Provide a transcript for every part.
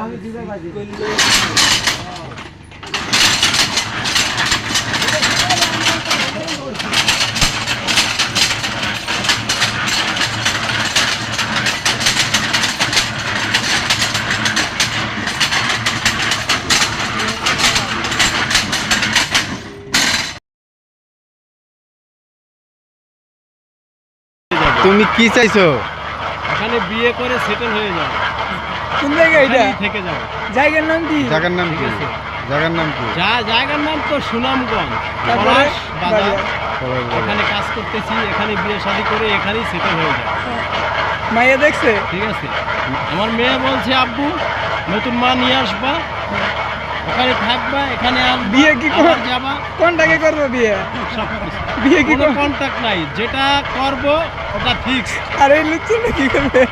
আমি দিবে বাজি তুমি কি চাইছো? এখানে বিয়ে করে সেটেল হয়ে যাও। কোন জায়গা এটা থেকে যাও। জায়গার নাম কি? জায়গার নাম কি? জায়গার নাম কি? জায়গার নাম তো সুনামগঞ্জ। তারপরে এখানে কাজ করতেছি, এখানে বিয়ে শাদী করে এখানেই সেটেল হয়ে যাও। মাইয়া দেখছে? ঠিক আছে। আমার মেয়ে বলছে আব্বু নতুন মা নিয়ে আসবা, ওখানে থাকবা, এখানে আর বিয়ে কি যাবা। কোনটাকে করবো বিয়ে? সব বিয়ে কি কোনো কন্ট্যাক্ট নাই, যেটা করব ওটা ফিক্স। আর এই লুচ্চুটা কি করবে?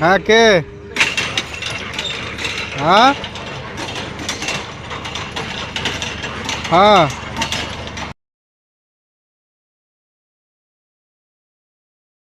হ্যাঁ কে? হ্যাঁ হ্যাঁ